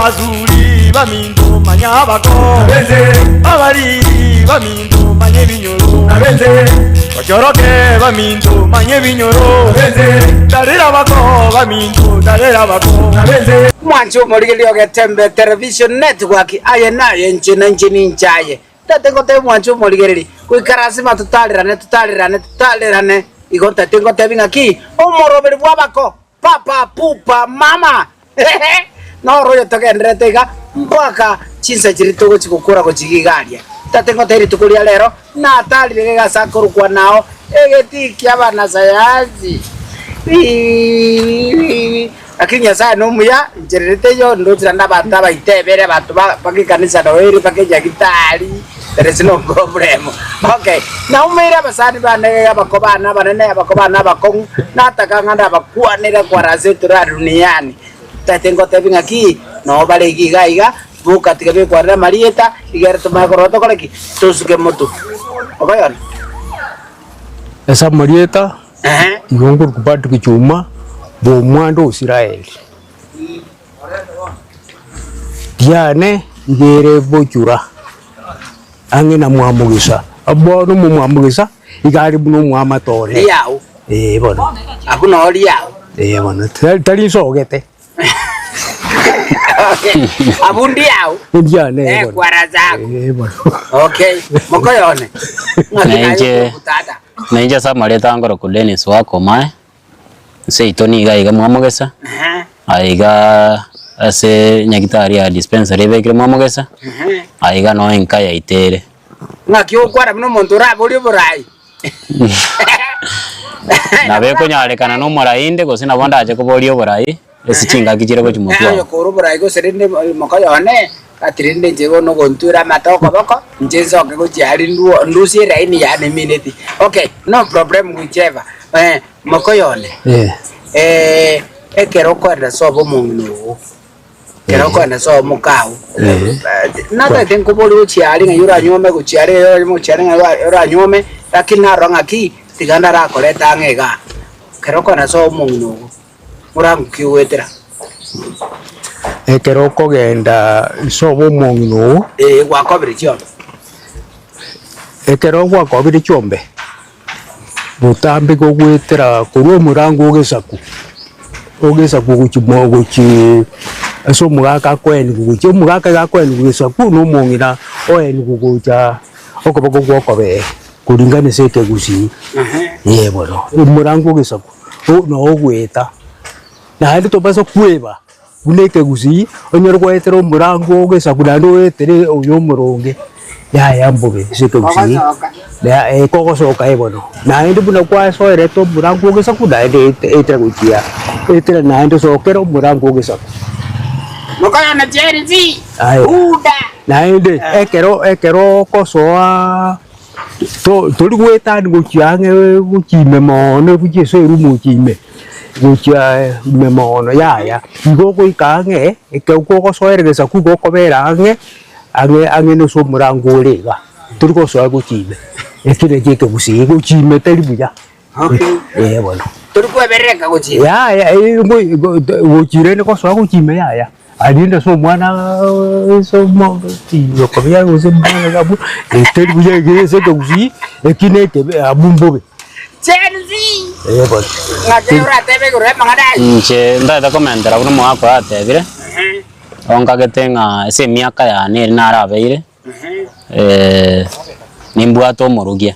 Abazuli bamindu manyabako Abali bamindu manye binyoro Bachoroke bamindu manye binyoro Darira bako bamindu darira bako Mwancho moligeli ogetembe television network aye naye nchini nchaye tatengo te mwancho moligeli kuikarasima tutalirane igonta tengo te bingaki omoroberi bwabako papa pupa mama no royo togendretega mpaka chinsa chiritugo chikukura kuchigigaria tatengo te ritukulia lero na talire gasakuru kwa nao egeti abana sayansi akinya sana nomuya njerete yo ndotira ndabata baitebere abantu bakikanisa noeri bakeja gitari there is no problem. Okay, na umira basani bane abakobana banene abakobana abakong natakanga abakwanira kwa razetura duniani tatengo tebinga ki no bale gigaiga buka tikabe kwa marieta igara tumakoroto koleki tusuke moto okayon esa marieta ngongo kubatu kichuma bo mwando Israeli diane ngere bojura angena muamugisa abo no muamugisa igari buno muamatore yao bono akuna oli yao bono tali sogete okay abundi yao diane kwa razako bono okay mokoyone Nainja sa maleta ngoro kuleni swako mai se itoni iga muamugesa aiga ase nyagitari ya dispensary bekire muamugesa aiga no enka ya itere ngakyo kwara muno muntu rabuli burai na beko nyalekana no murainde go sina bonda aje ko bolio burai esichinga kijire ko chimutwa ayo ko burai go serinde mokoyone atirinde jego no gontura matoko boko njezo ke go jari ndusi raini ya ne minute okay no problem whichever mokoyone ekero kwenda sobo mungu kero kwenda sobo mukau nada tenko boli uchiari nga yura nyome kuchiari yo chiari nga yura nyome lakini naronga ki tiganda ra koleta ngega kero kwenda sobo mungu murangu kiwetera ekero kogenda sobo mungu gwakobiri chombe ekero gwakobiri chombe butambi go gwetera kuruo murango ogesaku guchimo guchi aso mugaka kweni guchi mugaka ga kweni gusaku no mongira oeni gugucha okoboko gwokobe kuringane seke gusi bono murango ogesaku no ogweta na hali to baso kweba uneke gusi onyoro gwetera murango ogesaku na ndo etere oyo muronge ya mbobe seke gusi ya koko soka bono na ndo buna kwa so ereto murango ogesaku da etere guchia etere na ndo sokero murango ogesaku mokoya na jerezi uda na inde ekero kosoa to ligweta nguchiange guchime mono guchiso rumu chime guchia memono ya igogo ikange ekoko soereza kugo kobera ange no so murango lega turiko so guchime ekire jeke gusi guchime teribuya okay bueno turiko bereka guchi ya guchire ne koso guchime ya adinda so mwana so mo ti yokobya gusi mwana gabu teribuya gese gusi ekine tebe abumbobe Chelsea bueno ngakera tebe gore mangada nche ndada komentera kuno mwako atebire onka getenga ese miaka ya ne narabeire nimbwato murugia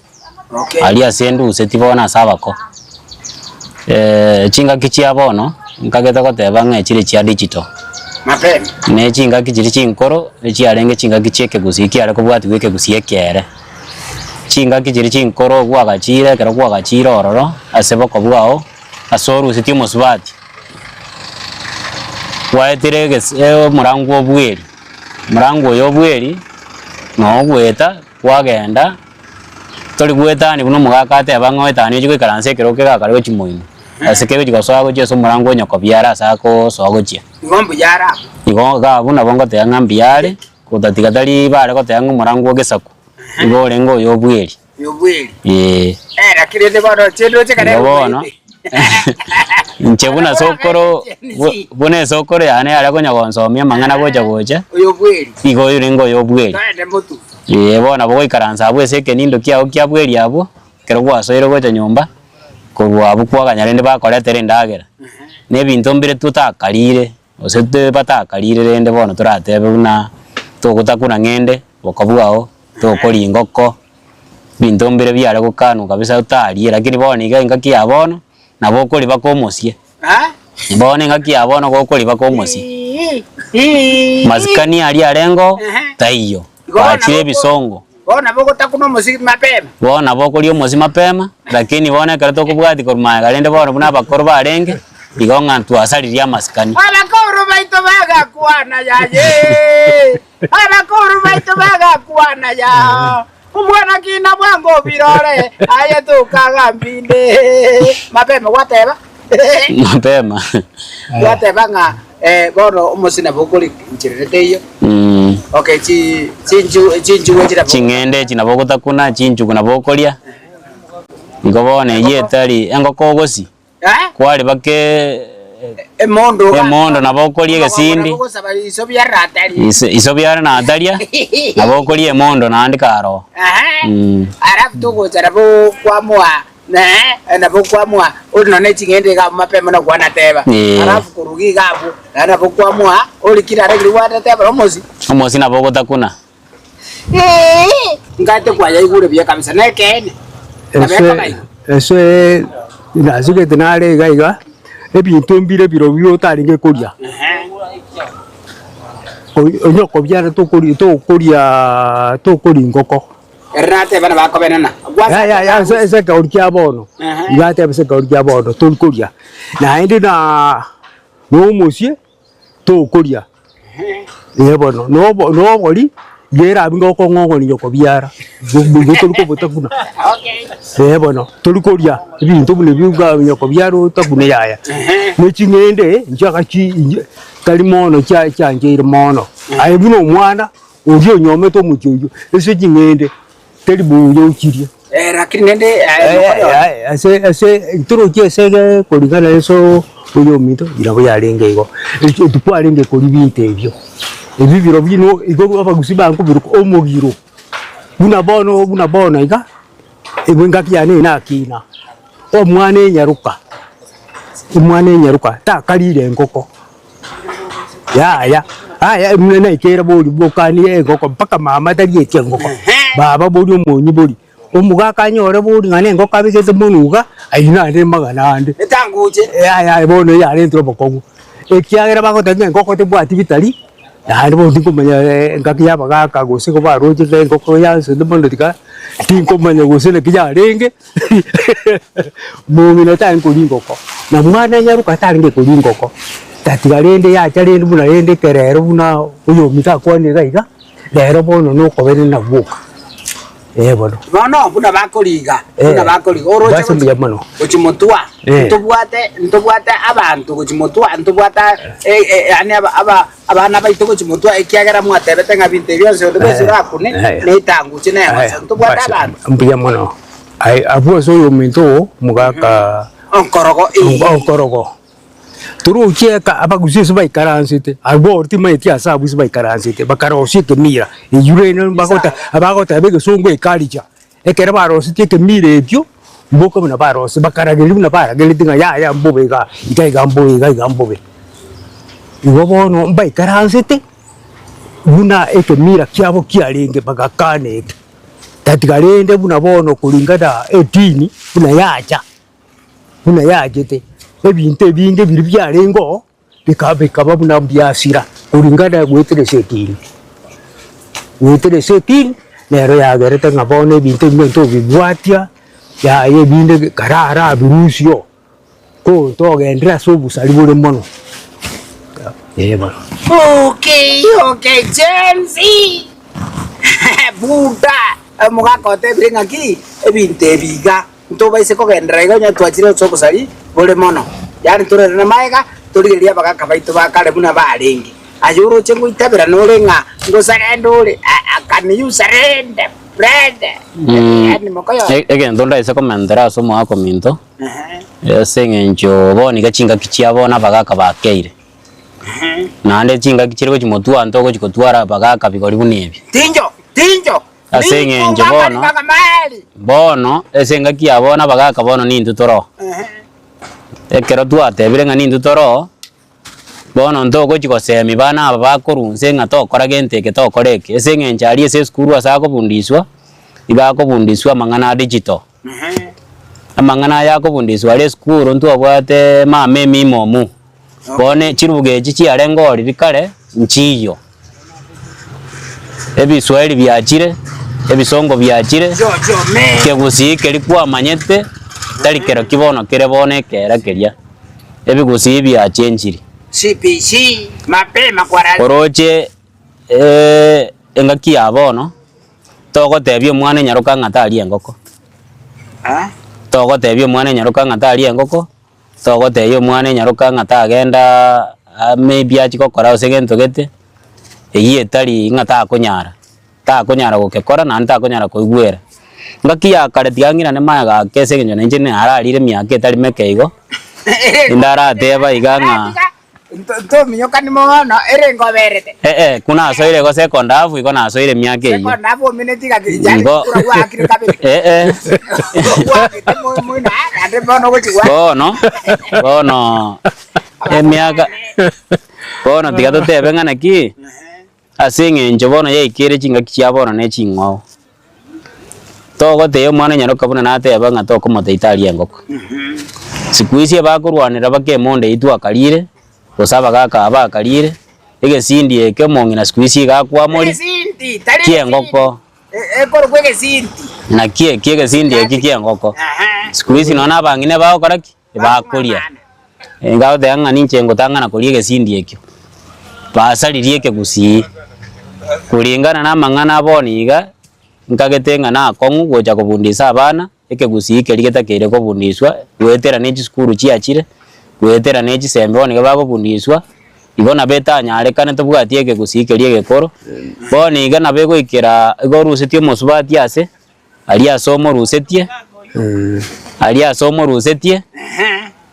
okay ali asendu setibona sabako chinga kichia bono nkageta koteba ng'echire chia digital mapema ne chinga kichiri chinkoro echiarenge chinga kicheke gusiki are kobwati weke gusiekere chinga kichiri chinkoro gwagachire kero gwagachire ororo aseboko bwao asoru sitio mosbati waetire murango obweri murango yobweri no gweta wagenda tori gweta ni buno mugaka ateba ng'oetani chiko karanse kero kega karo chimoino asikewe chikosoa gochia so murango nyoko biara sako so gochia ngombe yara igo ga buna bongo te ngambi yare kutatika tali bare ko te murango gesaku igo rengo yobweri lakini de bado chedo chekare bono Nche buna sokoro bune sokoro yane ara konya konsomia mangana gocha Uyo bweri. igo yuringo yo bweri Kaende mutu. bona bo ikaransa bwese kenindo kiao kia bweri abo kero gwasoire gocha nyumba kogwa abo kwa kanyarende bakoretere ndagera ne bintu mbire tutakarire osete batakarire rende bona turatebe buna tugutakuna ngende bokabwao tukori ingoko bintu mbire byare gukanu kabisa utari lakini bona iga ingaki abono nabo kori bakomosie Ha? bona ingaki abono gokori bakomosie maskani ali arengo taiyo achire bisongo Bona boko takuno musiki mapema. bona bokori omosi mapema lakini bona kare tokubwati korma galende bona buna bakoro barenge igonga twasariria maskani Abakoro baito baga kuana yaye. Abakoro baito baga kuana ya. Umwana kina bwango birore aye tukaga mbinde. Mapema wateba. mapema Wateba nga bono umusina bokori nchirete iyo. Okay, chinju wejira chingende chinabogota kuna chinju kuna bokoria ngobone yetari engoko gosi kwali bake emondo nabokorie gesindi iso byara na ataria nabokorie emondo na andikaro arafu tugochara bo kwamwa nabo kwamwa uri none chingende ga mapema na kwana teba arafu kurugi gabu nabo kwamwa uri kirara kiri wata teba omosi nabogota kuna ngate kwa yaigure bya kabisa nekene eso nazuke tenare gaiga ebintu mbire biro byo taringe kuria onyoko byara tokori ngoko erate bana bakobenana ya ese kaurkia bono ngate bese kaurkia bono tolkuria na indi na no musie tokuria bono no bori yera bingo ko ngoko ni yoko byara tolko botakuna bono tolkuria bintu bune byuga yoko byaro takune yaya ne chingende njaka chi kali mono cha ngeire mono ai bino mwana uri nyome to mujojo ese chingende teri buyo uchirie lakini nende ase turo kiesege kulingana eso uyo mito irabo yarenge igo tupwarenge kuri bite ebyo ebibiro bino igo abagusiba nkubiro omugiro buna bono iga ebwenga kyane nakina omwana enyaruka takalire ngoko ya mwana ikera boli bokani engoko mpaka mama tariye ngoko baba boli omonyi boli omugaka nyore boli ngane ngoko abigeze munuga ayina ande magana ande etanguje ya bono ya rentro bokongo ekiagera bagotanga ngoko te bwati bitali ya bo ndiko manya ngaki ya bagaka gose ko baroje le ngoko ya se bono tika tinko manya gose le kya renge mumina tanko ngoko na mwana nyaruka taringe ko ngoko tatigarende ya charende buna rende kerero buna uyo mita kwani gaiga lero bono no kobere na buka bono buna bakoliga oroche basi kuchimotua ntobwate abantu kuchimotua ntobwata ani abana baito kuchimotua ekiagera mwatebete ngabinte byose ndebese rakune netangu chine ntobwata abantu mbuya mono ai abuo so yo minto mugaka onkorogo turu cheka abagusi bai karansite alborti mai tia sabu bai karansite bakarosi ke mira yureno bagota abege songo ekalija ekera barosi ke mira ebyo mboko na barosi bakarageli na barageli tinga ya mbobe ga iga mbobe iwo bono bai karansite buna eke mira kyabo kyalenge bagakane tatigarende buna bono kulingada etini buna yajete ebintu binge biri byarengo bikaba buna byasira uringana gwetere setini nero yagereta ngabone ebintu binto bibwatia ya yebinde karara birusio ko togendra sobusali bole mono okay Jensi buda mugakote bringa ki ebinte biga ntoba ise ko gendra igonya twachire sobusali bole mono yani turere na maiga turigeria bagaka baito bakare buna barengi ayuro chengo itabira norenga ngo sarendo ule akani usarende bread. Yani mokoyo. Egento ndaise komentera somo ako minto. Sengenjo boni gachinga kichia bona bagaka bakeire. Nande chinga kichire ko chimotua ntoko chikotwara bagaka bigori bunebi. Tinjo. Asengenjo bono esenga kia bona bagaka bono nindu toro. Ekero twatebire nga nindu toro. Bono ntoko chikosemi bana aba bakorunse nga tokora genteke tokoreke. Esengenja ali ese skuru asako bundiswa. Ibako bundiswa mangana digital. Amangana yako bundiswa ale skuru ntu abwate mame mimomu. Bone chiruge chichi arengori bikare nchiyo. Ebiswahili byachire, ebisongo byachire. Kegusi keri kwa manyete tari kero kibono kere bone kera keria. Ebigusi byachenjiri. CPC mapema kwara. Oroche engaki abono. Togo tebyo mwana nyaruka ngatali engoko. Togo tebyo mwana nyaruka ngatali engoko. Togo tebyo mwana nyaruka ngatagenda maybe achikokora osegento gete. Eyi etali ngata kunyara. Ta kunyara gukekora na nta kunyara kuigwera. Ngaki yakaretigangira ne mayaga kesengenyo nenje ne ararire miaka etali mekeigo. Indara teba iganga. Nto minyoka ni mono erengo berete. Kuna soire go second half iko na soire miaka eyi. Second half minute ga kijali kura kwa akiri kabiri. Bono miaka bono tigato tebe ngana ki asengenjo bono ye ikere chinga kichia bono ne chingwao. Togo teyo mwana nyaruka buna na teba nga toko mote Italia ngoko. Siku hizi bakurwanira bake monde itu akalire. Osaba gaka aba kalire egesindi ekemongi na squeeze gakwa mori kiengoko ekoro kwege sindi na kigesindi ekikiengoko squeeze no na bangine bao karaki bakuria ngao de anga ninche ngotanga na kulie gesindi ekyo basalirie kegusi kulingana na mangana boniga nkagetenga na kongu gocha kubundisa abana ekegusi keligeta kere kubundiswa wetera ne skuru chiachire gwetera nechi sembe boni babo bundiswa ibona beta nyare kana tubwatie ke gusikerie gekoro boni igana bego ikera igorusetie musubati ase ali asomo rusetie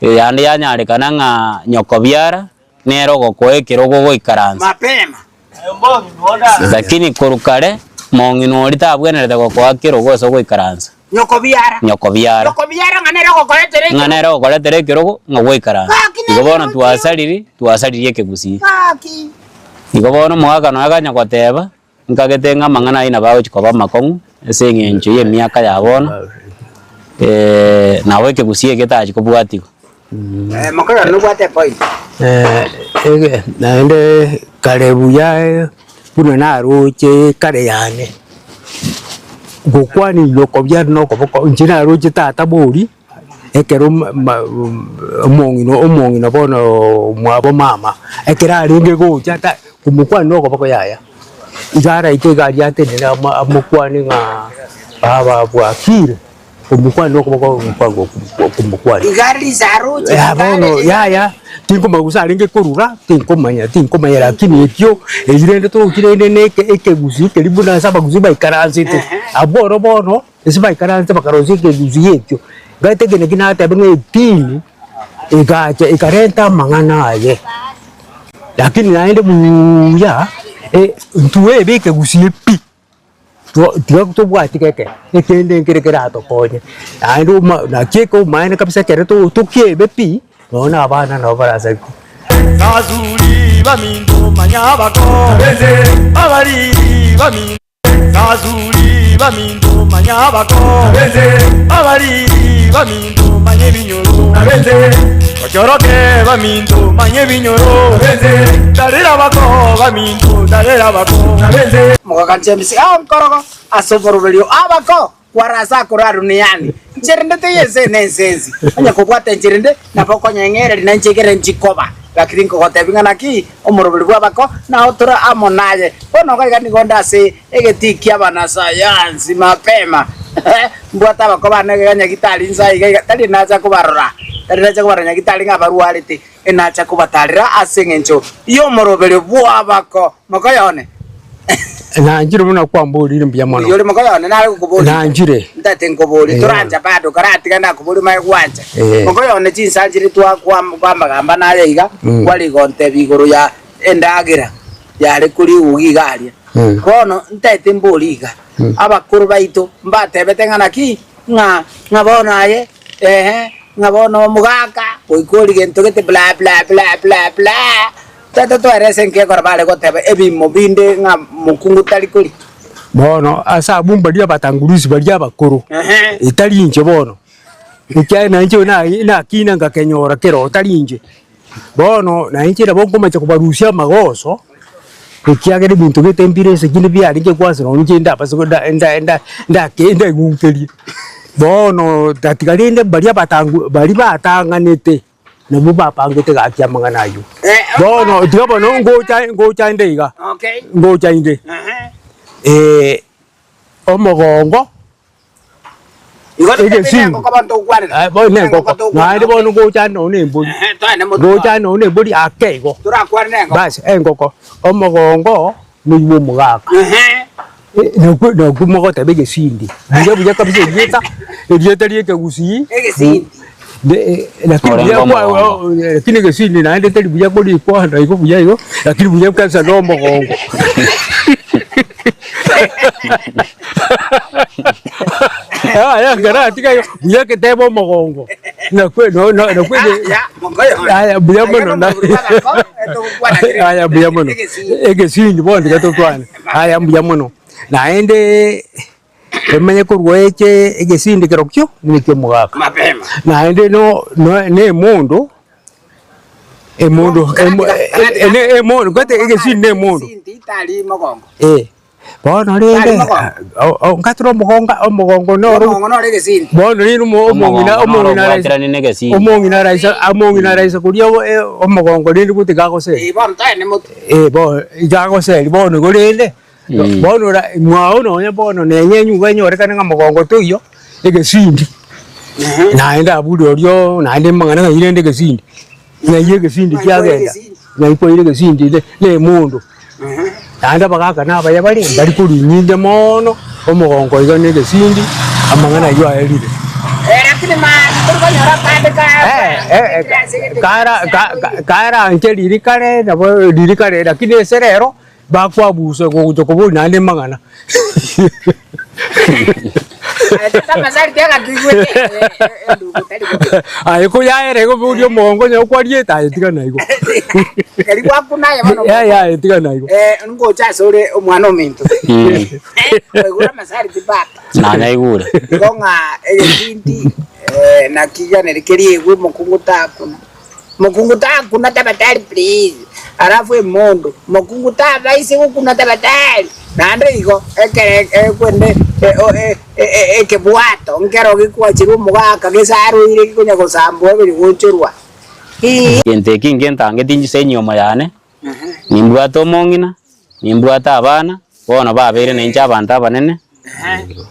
yande yanyare kana nga nyokobiara nero gokoekero gogo ikaranza mapema lakini korukare mongino litabwenerete gokoakero goso go ikaranza Nyokobiara nganera gokoletere kirogo ngogwikara igobono twasaliririe kegusi igobono mwaka no aganya goteba nkagetenga mangana ina bawo chikoba makongu esengenjo ye miaka ya bono nawe kegusi egetachi kobwatiko makara no bwate point naende karebu ya buna na roche kare yane gokwani lokobya no koboko njina roche tata bori ekero omongino bono mwabo mama ekera ringe gocha ta kumukwani no koboko yaya igara ikegari atene amukwani nga baba bwakire kumukwani no koboko kumukwani igari za roche ya bono yaya tinko magusa ringe korura tinko manya lakini ekyo ezirende to kirende neke ekegusi keribu na saba guziba ikaranzite aboro bono esiba ikaranzite bakarozi kegusi ekyo gategene kinata benge tini igacha ikarenta mangana aye lakini naende buya ntuwe beke gusi epi tiga kutobwati keke ekende nkerekera to ponye ando na keko maana kabisa kere to kiebe pi nona abana no barasa Sazuli bamindu manyabako abali bamindu Sazuli bamindu manyabako abali bamindu manyebinyoro Ochoroke bamindu manyebinyoro Darira bako bamindu darira bako Mwakanche misi nkorogo asoborobelio abako warasa kuraru niyani ncherende teyese nensenzi anya kubwate ncherende napoko nyengere linanchekere nchikoba lakini nkogotebinga naki omorobeli bwabako na otora amonaye bono gani gonda se egetiki abana sayansi mapema mbwata bako bana ganya gitali nzai tali naza kubarora tali naza kubaranya gitali ngabarualite enacha kubatalira asengencho iyo morobeli bwabako mokoyone na njire muna kwa mburi mbya mono yole makoyone nale kubuli na njire ndate nkubuli turanja bado karati kana kubuli mai kwanja makoyone chinsanjiri twa kwa magamba naye iga kwali gonte biguru ya endagira yale kuri ugigaria kono ndate mbuli iga abakuru baitu mbatebete ngana ki nga bona ye ngabona mugaka koikoli gento gete bla bla bla bla bla tata to aresen ke korabale gotebe ebimo binde nga mukungu tali kuli bono asa bumba dia batangurusi balia bakuru itali nje bono ikai na nje na kina ngakenyora kero tali nje bono na nje bongo macha kubarusia magoso ikiagere bintu getembire se kine bia nje kwase no nje ndapa so nda kenda gunkeli bono tatigarinde balia bali batanganete na buba pangete ga kyamanga nayo bono diabo no ngocha ndeiga okay ngocha inde omogongo ige singo ko bantu kwani bono ngoko na ndi bono ngocha no ne mbuli ngocha no ne mbuli akego tura kwani ngo basi ngoko omogongo ni mugaka no kumogo tabege sindi buja kabisa yeta liye kagusi sindi lakini kesini na ende tali buja kodi kwa nda iko buja iko lakini buja kansa no mogongo ya ngara tika yo buja ke tebo mogongo na kwe no ya mongoyo ya buja mono na ya buja mono kesini bondi gato twana ya buja mono na ende emenye kurweche egesindi kerokyo nikyo mugaka mapema na ende no ne mondo gote egesindi ne mondo sindi tali mogongo bono rende ngatro mogongo no egesindi bono rino omongina raisa kuria omogongo rende kutika gose bono tane mutu jago se bono gorende bono mwao no bono nenyenyu gwenyore kana ngamogongo tuyo egesindi naenda abudo ryo naende mangana ngirende gesindi ngaye gesindi kyagenda ngaiko ile gesindi le mundu naenda bagaka naba yabali bali kuri nyinde mono omogongo iga ne gesindi amangana yo ayiride lakini ma turko nyora pande kara anche dirikare nabo dirikare lakini serero bakwa buso ko jokobo nande mangana tamazari tega kigwe ayiko yaere go budio mongo nyo kwarie ta tika naiko kali kwakuna ya mano ya tika naiko ngo cha sore omwana ominto gura mazari tibata na naigura gonga eginti na kijana likiri gwe mukungu takuna tabatari please arafu emondo mukungu tabaise kuna tabatari nande iko kwende ekebwato ngero gikwa chiru mugaka gesaru ile kunya gosambwa biri gochurwa kente kingenta ngetinji senyoma yane nimbwato mongina nimbwata abana bona babere nenja abantu abanene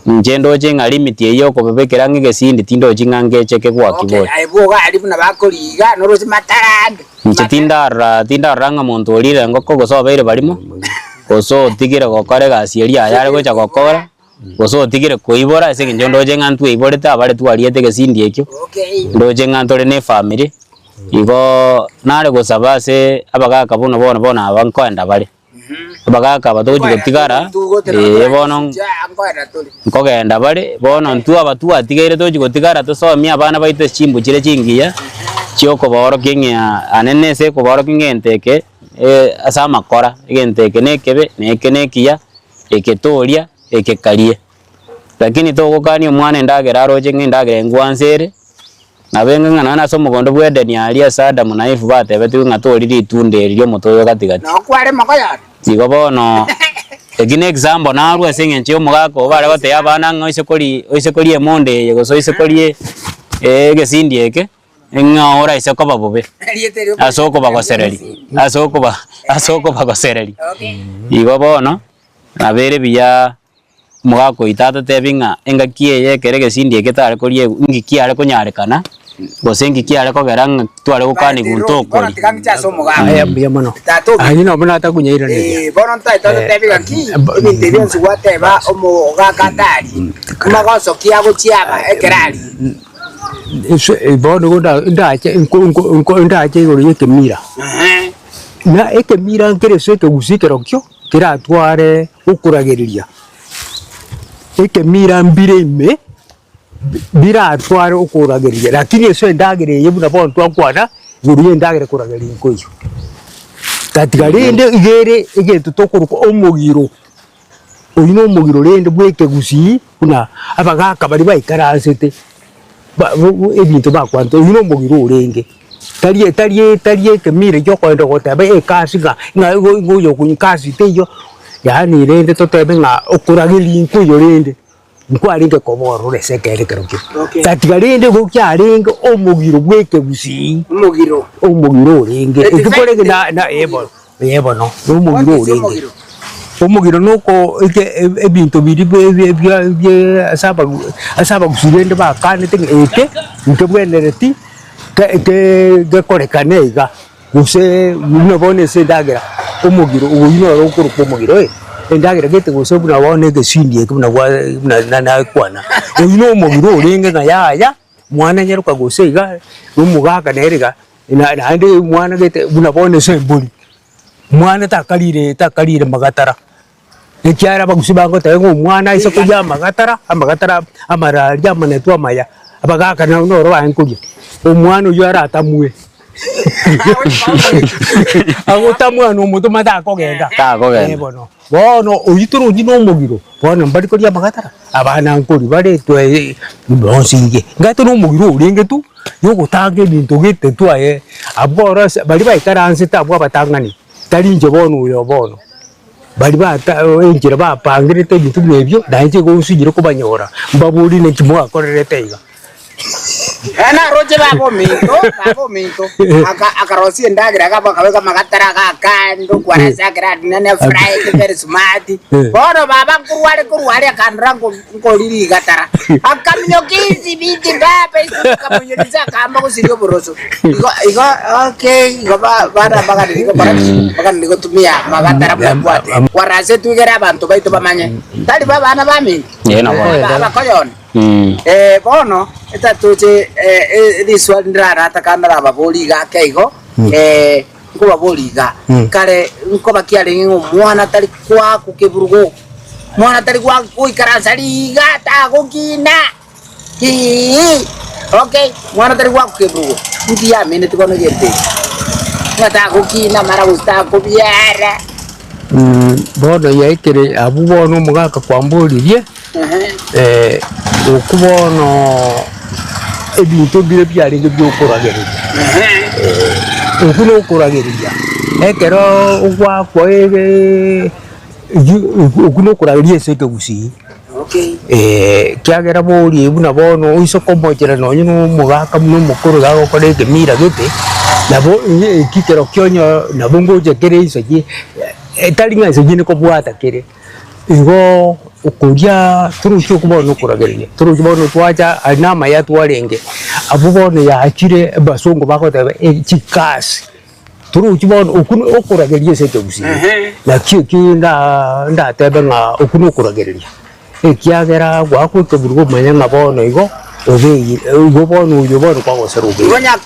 njendo chenga limit yeyo ko bebekera ngegesindi tindo chingange cheke kwa kiboi aibuga ali buna bakoliga norosi matarande tindarra nga muntu olire ngoko gosobere barimo goso tigire gokore gasieri ayare gocha gokora goso tigire koibora ese njondo chenga ntu iborete abare twariete gesindi ekyo ndo chenga ntore ne family igo nare gosaba se abagaka bono bona abankwenda bari abagaka batoji gotigara bono nkogenda bari bono ntu abatu atigere toji gotigara tosomia abana baite chimbu chire chingiya chioko boro kingia anene se ko boro kingenteke asa makora igenteke nekebe nekenekia eketoria ekekarie lakini togokani omwana endagera aroje ngendagera ngwansere nabenga ngana na somo gondo bwede ni alia sada munaifu batebete ngatoriri itunde ryo motoyo gatigati no kware makoya sigo bono egine example na ruwa senge nche omugako bare gote abana ngoise kori emonde yegoso ise kori gesindi eke nga ora ise ko babobe asoko bagosereri igo bono nabere biya mugako itata tebinga enga kieye kere gesindi eke tare kori ngikiare konyarekana gosengi kiale kogera twale gukani gunto okori tikangicha somo ga aya mbia mono ayina mbona atakunyaira ne bono ntai to tebiga ki ibintu byonse gwateba omo gakatari kumagoso kiago chiaba ekerari bono ndache ndache igoro yekemira na ekemira nkere seke gusikero kyo kiratware ukuragereria ekemira mbire ime biratware ukuragereria lakini eso ndagere yebuna bono twankwana igoro ndagere kuragereria nkoyo tatigarinde igere igetu tokuruko omugiro oyino omugiro rende bweke gusi kuna abagaka bari baikaransete ebintu bakwanto oyino omugiro urenge tarie kemire yo kwenda goteba ekasi nga ngoyo kunyikasi teyo yani rende totebe nga okurageria nkoyo rende nkwaringe koboro resekere kerokyo tatigarinde gukyaringe omugiro bweke gusi omugiro urenge ikikorege na ebo no omugiro urenge omugiro nuko ebintu biri bye asaba gusirende bakane tenge nkebwenereti gekorekaneiga guse nabone se ndagera omugiro uyino rokuru pomugiro endagera gete guse buna wone gesindie kuna na kwana uyino omugiro urenge na yaya mwana nyeruka guse iga numugaka nerega na ande mwana gete buna bone se mbuli mwana takalire magatara ekyara bagusibango tayengo mwana isa kujya magatara amara ryamane twamaya abagaka na noro bankuye omwana uyo aratamwe agotamwa no muto mata kogenda bono uyituru jino mugiro bono mbari ko magatara abana nkuri bare twe bonsinge ngato no mugiro urenge tu yo gutange bintu gite twaye abora bari baikaranse tabwa batangani tarinje bono uyo bono bari bata enjira bapangirite bintu byebyo danje go usugire kubanyora mbaburi ne kimwa akorerete iga ana roje babo minto akarosi ndagira akabaka magatara akando kwarasa grad nene fry very smart bono baba kurwale akandrango ngoliri gatara akamnyokizi biti baba isukamunyiriza kamba kusirio boroso igo okay igo bana baka ndiko tumia magatara bwate kwarase twigera abantu baito bamanye tali bana bami yena baba koyon bono etatoche riswali ndrara takandara baboliga keigo ko baboliga kare ko bakiale mwana tali kwa kukeburugo mwana tali kwa kuikaransa liga ta gukina okay mwana tali kwa kukeburugo ndia mene tukono gete ngata gukina mara gusta ko biara bono yaikere abubono mugaka kwambolirie okubono ebintu bire byaringe byokuragereria okuno okuragereria ekero ugwakwa okuno okurageria seke gusi kiagera bori buna bono isoko mojera nonyo no mugaka muno mukuru gago korege mira gete nabo kikero kyonyo nabo ngoje kere isoji etalinga isoji ne kobwata kere igo ukuria turucho kubono okurageria turucho bono twacha anama ya twarenge abubono ya akire basongo bakotebe chikasi turucho bono okuno okurageria seke gusi na kikinda ndatebe nga okuno okurageria ekiagera gwakwe burugo manyanga bono igo obeire igo bono uyo bono kwa goseruge gonya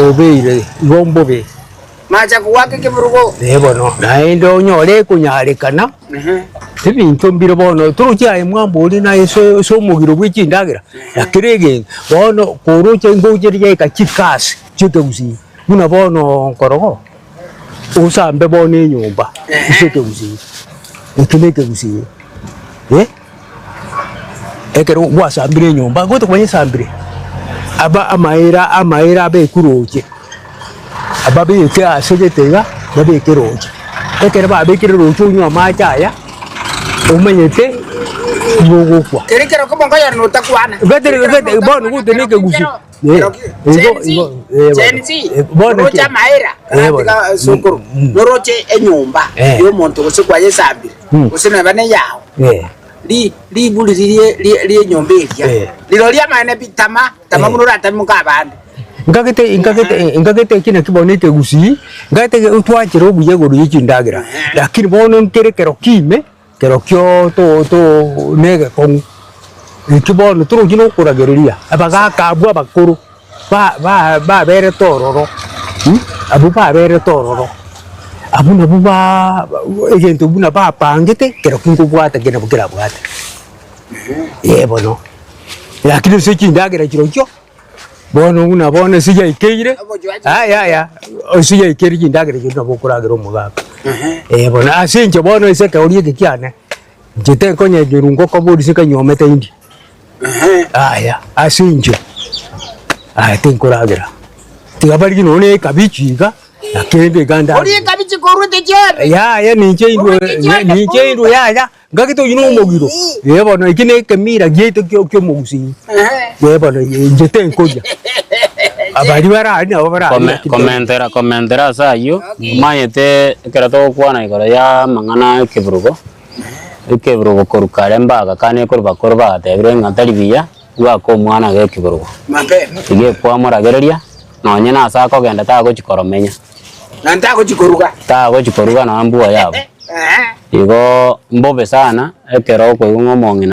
obeire gombobe macha kuwake keburugo bono naendo nyore kunyarekana ebintu mbire bono turucha mwambuli na so mugiro bw'ikindagera akirege bono kurucha ngujeri yakachikasi chike gusi buna bono nkorogo usambe bono inyumba chike gusi ekineke gusi ekero wasambire nyumba goto kwanye sambire aba amaira abe kuroje aba be ke asegetega babe keroje ekero babe keroje unywa machaya umenyete ngogokwa kerekero ko mongoya no takwana gete bono guteneke gusi bono cha maira atika sokoro noroche enyumba yo monto ko sekwaye sambire usina bane yawo li buli li nyomberia lilo lia maene bitama muno rata mukabande ngagete kina kibonete gusi ngate utwachira obuye goru yikindagira lakini bono nkere kero kime kero kyo to nege kon ikibono turu kino kuragereria abagaka abu abakuru ba bere tororo abu ba bere tororo abu na buba egento buna ba pangete kero kingo bwata gena bukira bwata bono lakini sekindagira kiro bono una bono sija ikeire sija ikeire kindagira kino bokuragira omugaka bono asinje bono iseka uriye kikiane jete konye girungo ko bodi sika nyomete indi asinje tinkuragira tigabari kino ne kabichiga akende ganda uriye kabichi korute cyane ninje indu ngakito yino mogiro bono ikine kemira gete kyo mugusi bono jete nkoja abari barani abo barani komentera sayo mayete kerato kwana ikora ya mangana kiburugo korukare mbaga kane korba tebire ngatari biya gwako mwana ge kiburugo ige kwa muragereria nonye nasa kogenda tagochikoromenya tagochikoruga na mbua yabo igo mbobe sana ekero ko ngomongina